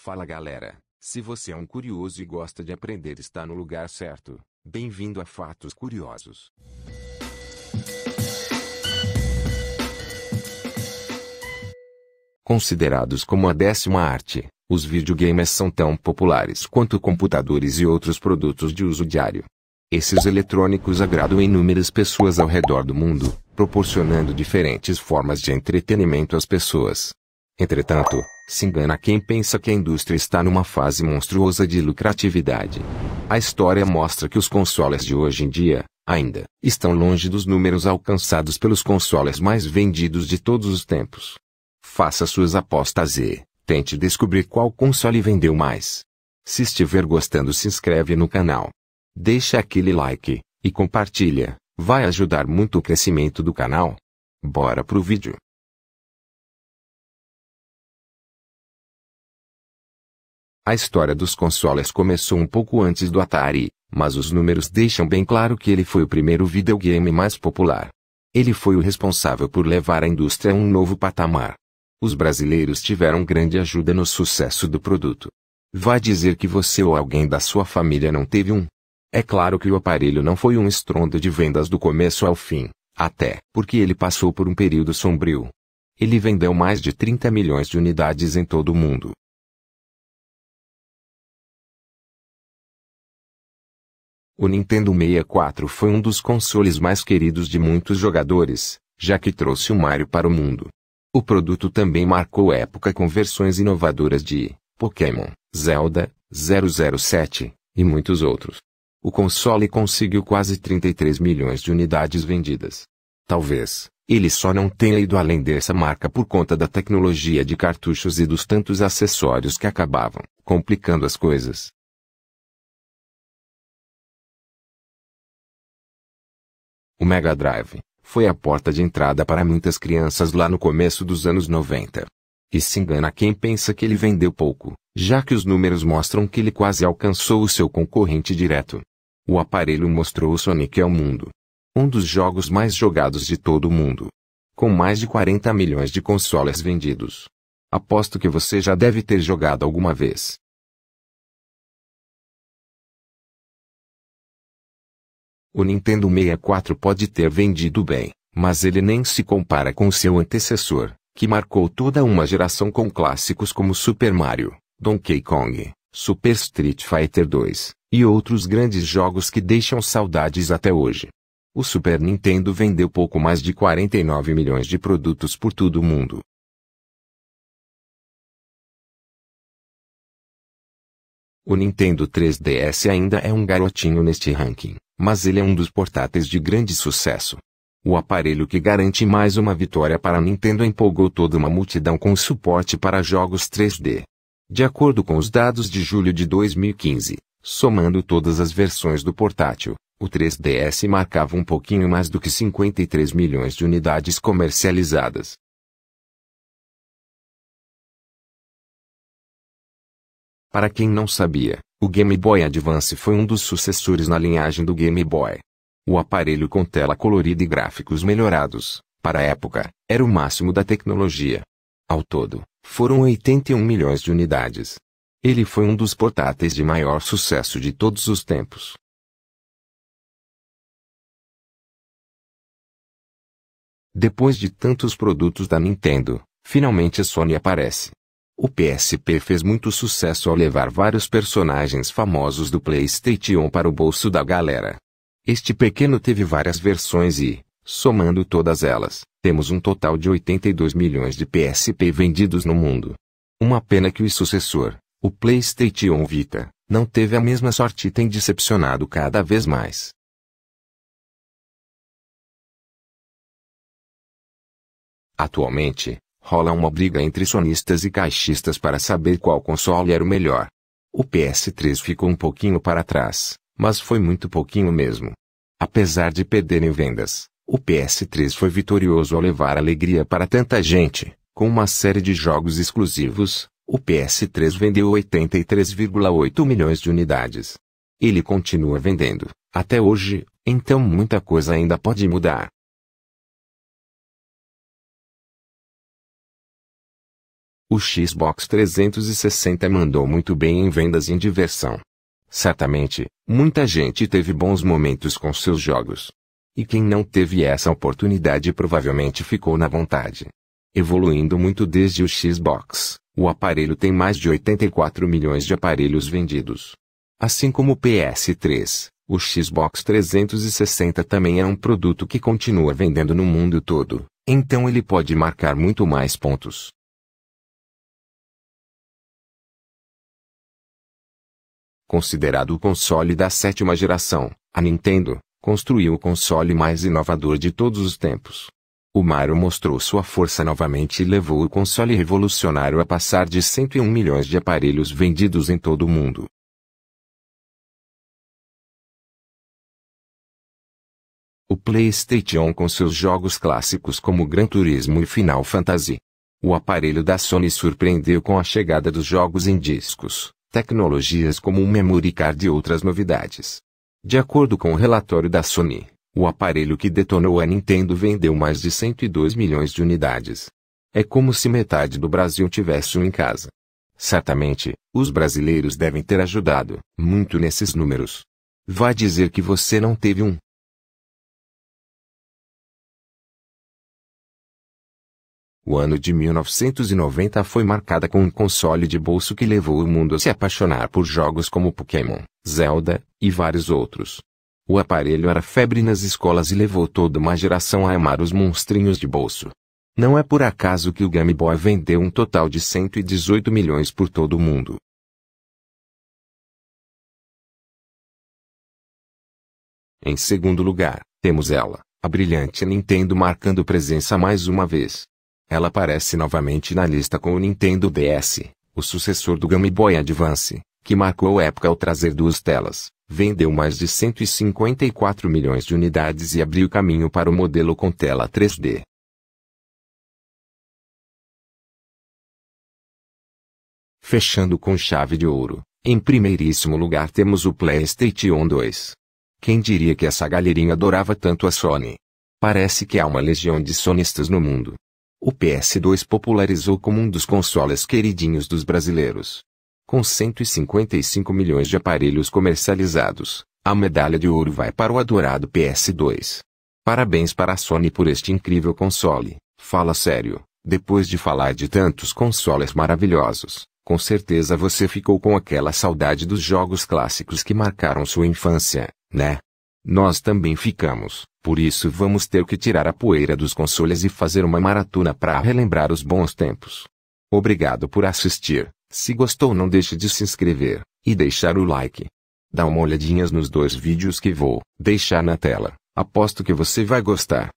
Fala galera, se você é um curioso e gosta de aprender, está no lugar certo. Bem-vindo a Fatos Curiosos. Considerados como a 10ª arte, os videogames são tão populares quanto computadores e outros produtos de uso diário. Esses eletrônicos agradam inúmeras pessoas ao redor do mundo, proporcionando diferentes formas de entretenimento às pessoas. Entretanto, se engana quem pensa que a indústria está numa fase monstruosa de lucratividade. A história mostra que os consoles de hoje em dia, ainda, estão longe dos números alcançados pelos consoles mais vendidos de todos os tempos. Faça suas apostas e tente descobrir qual console vendeu mais. Se estiver gostando, se inscreve no canal. Deixa aquele like e compartilha, vai ajudar muito o crescimento do canal. Bora pro vídeo. A história dos consoles começou um pouco antes do Atari, mas os números deixam bem claro que ele foi o primeiro videogame mais popular. Ele foi o responsável por levar a indústria a um novo patamar. Os brasileiros tiveram grande ajuda no sucesso do produto. Vai dizer que você ou alguém da sua família não teve um? É claro que o aparelho não foi um estrondo de vendas do começo ao fim, até porque ele passou por um período sombrio. Ele vendeu mais de 30 milhões de unidades em todo o mundo. O Nintendo 64 foi um dos consoles mais queridos de muitos jogadores, já que trouxe o Mario para o mundo. O produto também marcou época com versões inovadoras de Pokémon, Zelda, 007 e muitos outros. O console conseguiu quase 33 milhões de unidades vendidas. Talvez ele só não tenha ido além dessa marca por conta da tecnologia de cartuchos e dos tantos acessórios que acabavam complicando as coisas. O Mega Drive foi a porta de entrada para muitas crianças lá no começo dos anos 90. E se engana quem pensa que ele vendeu pouco, já que os números mostram que ele quase alcançou o seu concorrente direto. O aparelho mostrou o Sonic ao mundo. Um dos jogos mais jogados de todo o mundo. Com mais de 40 milhões de consoles vendidos. Aposto que você já deve ter jogado alguma vez. O Nintendo 64 pode ter vendido bem, mas ele nem se compara com seu antecessor, que marcou toda uma geração com clássicos como Super Mario, Donkey Kong, Super Street Fighter 2, e outros grandes jogos que deixam saudades até hoje. O Super Nintendo vendeu pouco mais de 49 milhões de produtos por todo o mundo. O Nintendo 3DS ainda é um garotinho neste ranking, mas ele é um dos portáteis de grande sucesso. O aparelho que garante mais uma vitória para a Nintendo empolgou toda uma multidão com suporte para jogos 3D. De acordo com os dados de julho de 2015, somando todas as versões do portátil, o 3DS marcava um pouquinho mais do que 53 milhões de unidades comercializadas. Para quem não sabia, o Game Boy Advance foi um dos sucessores na linhagem do Game Boy. O aparelho com tela colorida e gráficos melhorados, para a época, era o máximo da tecnologia. Ao todo, foram 81 milhões de unidades. Ele foi um dos portáteis de maior sucesso de todos os tempos. Depois de tantos produtos da Nintendo, finalmente a Sony aparece. O PSP fez muito sucesso ao levar vários personagens famosos do PlayStation para o bolso da galera. Este pequeno teve várias versões e, somando todas elas, temos um total de 82 milhões de PSP vendidos no mundo. Uma pena que o sucessor, o PlayStation Vita, não teve a mesma sorte e tem decepcionado cada vez mais. Atualmente, rola uma briga entre sonistas e caixistas para saber qual console era o melhor. O PS3 ficou um pouquinho para trás, mas foi muito pouquinho mesmo. Apesar de perder em vendas, o PS3 foi vitorioso ao levar alegria para tanta gente. Com uma série de jogos exclusivos, o PS3 vendeu 83,8 milhões de unidades. Ele continua vendendo, até hoje, então muita coisa ainda pode mudar. O Xbox 360 mandou muito bem em vendas e em diversão. Certamente, muita gente teve bons momentos com seus jogos. E quem não teve essa oportunidade provavelmente ficou na vontade. Evoluindo muito desde o Xbox, o aparelho tem mais de 84 milhões de aparelhos vendidos. Assim como o PS3, o Xbox 360 também é um produto que continua vendendo no mundo todo, então ele pode marcar muito mais pontos. Considerado o console da sétima geração, a Nintendo construiu o console mais inovador de todos os tempos. O Mario mostrou sua força novamente e levou o console revolucionário a passar de 101 milhões de aparelhos vendidos em todo o mundo. O PlayStation com seus jogos clássicos como Gran Turismo e Final Fantasy. O aparelho da Sony surpreendeu com a chegada dos jogos em discos, tecnologias como o Memory Card e outras novidades. De acordo com o relatório da Sony, o aparelho que detonou a Nintendo vendeu mais de 102 milhões de unidades. É como se metade do Brasil tivesse um em casa. Certamente, os brasileiros devem ter ajudado muito nesses números. Vai dizer que você não teve um? O ano de 1990 foi marcada com um console de bolso que levou o mundo a se apaixonar por jogos como Pokémon, Zelda, e vários outros. O aparelho era febre nas escolas e levou toda uma geração a amar os monstrinhos de bolso. Não é por acaso que o Game Boy vendeu um total de 118 milhões por todo o mundo. Em segundo lugar, temos ela, a brilhante Nintendo marcando presença mais uma vez. Ela aparece novamente na lista com o Nintendo DS, o sucessor do Game Boy Advance, que marcou época ao trazer duas telas, vendeu mais de 154 milhões de unidades e abriu caminho para o modelo com tela 3D. Fechando com chave de ouro, em primeiríssimo lugar temos o PlayStation 2. Quem diria que essa galerinha adorava tanto a Sony? Parece que há uma legião de sonistas no mundo. O PS2 popularizou como um dos consoles queridinhos dos brasileiros. Com 155 milhões de aparelhos comercializados, a medalha de ouro vai para o adorado PS2. Parabéns para a Sony por este incrível console. Fala sério, depois de falar de tantos consoles maravilhosos, com certeza você ficou com aquela saudade dos jogos clássicos que marcaram sua infância, né? Nós também ficamos, por isso vamos ter que tirar a poeira dos consoles e fazer uma maratona para relembrar os bons tempos. Obrigado por assistir, se gostou não deixe de se inscrever, e deixar o like. Dá uma olhadinha nos dois vídeos que vou deixar na tela, aposto que você vai gostar.